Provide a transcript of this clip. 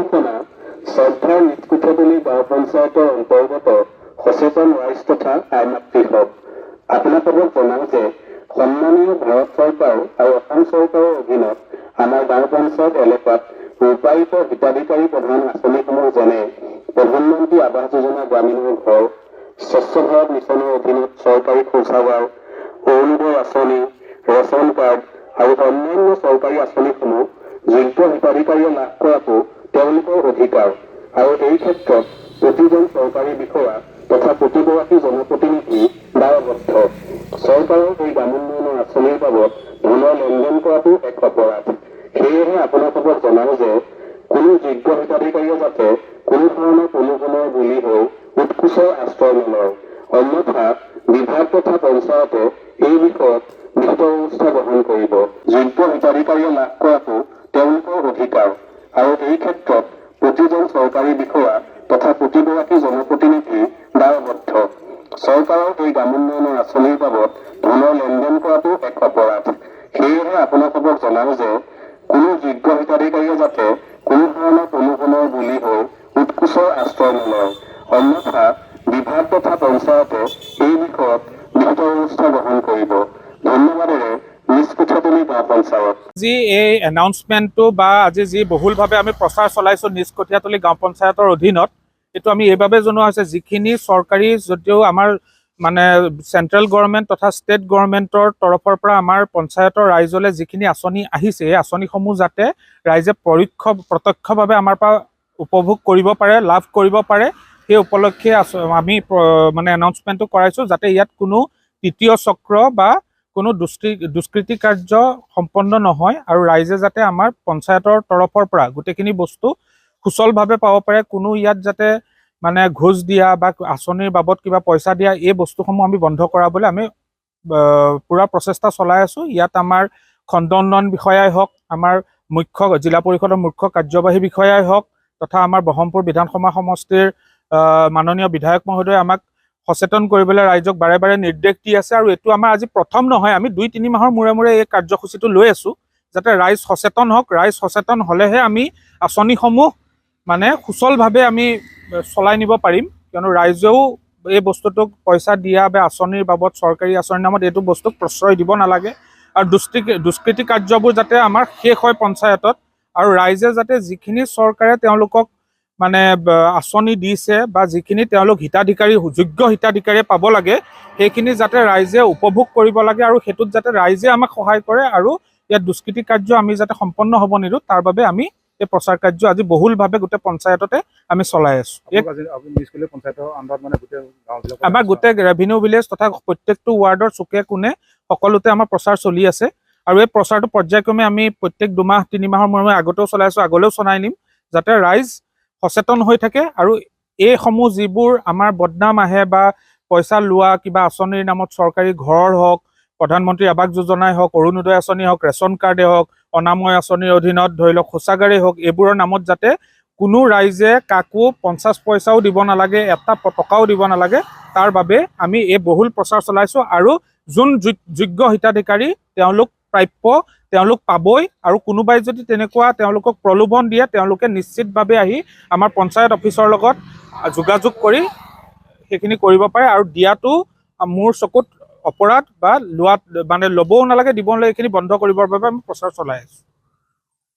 নিৰ্দেশনা শ্ৰদ্ধাৰ নিষ্কুঠতলী গাঁও পঞ্চায়তৰ অন্তৰ্গত সচেতন ৰাইজ তথা আই মাতৃসক আপোনালোকক জনাওঁ যে সন্মানীয় ভাৰত চৰকাৰ আৰু অসম চৰকাৰৰ অধীনত আমাৰ গাঁও পঞ্চায়ত এলেকাত ৰূপায়িত হিতাধিকাৰী প্ৰধান আঁচনিসমূহ যেনে প্ৰধানমন্ত্ৰী আৱাস যোজনা গ্ৰামীণৰ ঘৰ, স্বচ্ছ ভাৰত মিছনৰ অধীনত চৰকাৰী শৌচাগাৰ, অৰুণোদয় আঁচনি, ৰেচন কাৰ্ড আৰু অন্যান্য চৰকাৰী আঁচনিসমূহ যোগ্য হিতাধিকাৰীয়ে লাভ কৰাটো তেওঁলোকৰ অধিকাৰ আৰু এই ক্ষেত্ৰত প্ৰতিজন চৰকাৰী বিষয়া তথা প্ৰতিগৰাকী জনপ্ৰতিনিধি দায়বদ্ধ। চৰকাৰৰ এই গ্ৰামোন্নয়নৰ আঁচনিৰ বাবদ ধনৰ লেনদেন কৰাটো এক অপৰাধ। সেয়েহে আপোনালোকক জনাওঁ যে কোনো যোগ্য হিতাধিকাৰীয়ে যাতে কোনো ধৰণৰ প্ৰলোভনৰ বলি হৈ উৎকোচৰ আশ্ৰয় নলয়, অন্যথা বিভাগ তথা পঞ্চায়তে এই বিষয়ত বিহিত ব্যৱস্থা গ্ৰহণ কৰিব। যোগ্য হিতাধিকাৰীয়ে লাভ কৰাটো তেওঁলোকৰ অধিকাৰ আৰু এই ক্ষেত্ৰত প্ৰতিজন চৰকাৰী বিষয়া তথা প্ৰতিগৰাকী জনপ্ৰতিনিধি দায়বদ্ধ। চৰকাৰৰ এই গ্ৰামোন্নয়নৰ আঁচনিৰ বাবদ ধনৰ লেনদেন কৰাটো এক অপৰাধ। সেয়েহে আপোনালোকক জনাওঁ যে কোনো যোগ্য হিতাধিকাৰীয়ে যাতে কোনো ধৰণৰ প্ৰলোভনৰ বলি হৈ উৎকোচৰ আশ্ৰয় নলয়, অন্যথা বিভাগ তথা পঞ্চায়তে এই বিষয়ত বিহিত ব্যৱস্থা গ্ৰহণ কৰিব। ধন্যবাদেৰে নিষ্কুঠতলী গাঁও পঞ্চায়ত। আজি এই এনাউন্সমেণ্টটো বা আজি যি বহুলভাৱে আমি প্ৰচাৰ চলাইছোঁ নিষ্কঠীয়াতলী গাঁও পঞ্চায়তৰ অধীনত, এইটো আমি এইভাৱে জনোৱা হৈছে যিখিনি চৰকাৰী যদিও আমাৰ মানে চেণ্ট্ৰেল গভৰ্ণমেণ্ট তথা ষ্টেট গভৰ্ণমেণ্টৰ তৰফৰ পৰা আমাৰ পঞ্চায়তৰ ৰাইজলৈ যিখিনি আঁচনি আহিছে এই আঁচনিসমূহ যাতে ৰাইজে প্ৰত্যক্ষভাৱে আমাৰ পৰা উপভোগ কৰিব পাৰে, লাভ কৰিব পাৰে, সেই উপলক্ষে আমি মানে এনাউন্সমেণ্টটো কৰাইছোঁ যাতে ইয়াত কোনো তৃতীয় চক্ৰ বা কোনো দুষ্কৃতি কাৰ্য সম্পন্ন নহয় আৰু ৰাইজে যাতে আমাৰ পঞ্চায়তৰ তৰফৰ পৰা গোটেইখিনি বস্তু সুচলভাৱে পাব পাৰে। কোনো ইয়াত যাতে মানে ঘোচ দিয়া বা আঁচনিৰ বাবদ কিবা পইচা দিয়া এই বস্তুসমূহ আমি বন্ধ কৰাবলৈ আমি পুৰা প্ৰচেষ্টা চলাই আছোঁ। ইয়াত আমাৰ খণ্ড উন্নয়ন বিষয়াই হওক, আমাৰ জিলা পৰিষদৰ মুখ্য কাৰ্যবাহী বিষয়াই হওক তথা আমাৰ ব্ৰহ্মপুৰ বিধানসভা সমষ্টিৰ মাননীয় বিধায়ক মহোদয়ে আমাক সচেতন কৰিবলৈ ৰাইজক বাৰে বাৰে নিৰ্দেশ দি আছে। আৰু এইটো আমাৰ আজি প্ৰথম নহয়, আমি 2-3 মাহৰ মূৰে মূৰে এই কাৰ্যসূচীটো লৈ আছোঁ যাতে ৰাইজ সচেতন হওক। ৰাইজ সচেতন হ'লেহে আমি আঁচনিসমূহ মানে সুচলভাৱে আমি চলাই নিব পাৰিম, কিয়নো ৰাইজেও এই বস্তুটোক পইচা দিয়া বা আঁচনিৰ বাবদ চৰকাৰী আঁচনিৰ নামত এইটো বস্তুক প্ৰশ্ৰয় দিব নালাগে আৰু দুষ্কৃতি কাৰ্যবোৰ যাতে আমাৰ শেষ হয় পঞ্চায়তত, আৰু ৰাইজে যাতে যিখিনি চৰকাৰে তেওঁলোকক মানে আঁচনি দিছে বা যিখিনি তেওঁলোক হিতাধিকাৰী যোগ্য হিতাধিকাৰীয়ে পাব লাগে সেইখিনি যাতে ৰাইজে উপভোগ কৰিব লাগে আৰু সেইটোত যাতে ৰাইজে আমাক সহায় কৰে আৰু ইয়াত দুষ্কৃতি কাৰ্য আমি যাতে সম্পন্ন হ'ব নিদিওঁ তাৰ বাবে আমি এই প্ৰচাৰ কাৰ্য আজি বহুলভাৱে গোটেই পঞ্চায়ততে আমি চলাই আছোঁ। আমাৰ গোটেই ৰেভিনিউ ভিলেজ তথা প্ৰত্যেকটো ৱাৰ্ডৰ চুকে কোণে সকলোতে আমাৰ প্ৰচাৰ চলি আছে আৰু এই প্ৰচাৰটো পৰ্যায়ক্ৰমে আমি প্ৰত্যেক 2-3 মাহৰ মূৰে মূৰে আগতেও চলাই আছোঁ, আগলৈও চলাই নিম যাতে ৰাইজ সচেতন হৈ থাকে আৰু এইসমূহ যিবোৰ আমাৰ বদনাম আহে বা পইচা লোৱা কিবা আঁচনিৰ নামত চৰকাৰী ঘৰৰ হওক, প্ৰধানমন্ত্ৰী আৱাস যোজনাই হওক, অৰুণোদয় আঁচনি হওক, ৰেচন কাৰ্ডে হওক, অনাময় আঁচনিৰ অধীনত ধৰি লওক শৌচাগাৰেই হওক, এইবোৰৰ নামত যাতে কোনো ৰাইজে কাকো 50 পইচাও দিব নালাগে, এটা টকাও দিব নালাগে, তাৰ বাবে আমি এই বহুল প্ৰচাৰ চলাইছোঁ। আৰু যোন যোগ্য হিতাধিকাৰী তেওঁলোক প্ৰাপ্য তেওঁলোক পাবই, আৰু কোনোবাই যদি তেনেকুৱা তেওঁলোকক প্ৰলোভন দিয়ে তেওঁলোকে নিশ্চিতভাৱে আহি আমাৰ পঞ্চায়ত অফিচৰ লগত যোগাযোগ কৰি সেইখিনি কৰিব পাৰে। আৰু দিয়াটো মোৰ চকুত অপৰাধ বা লোৱাত মানে ল'বও নালাগে, দিব নালাগে, এইখিনি বন্ধ কৰিবৰ বাবে আমি প্ৰচাৰ চলাই আছোঁ।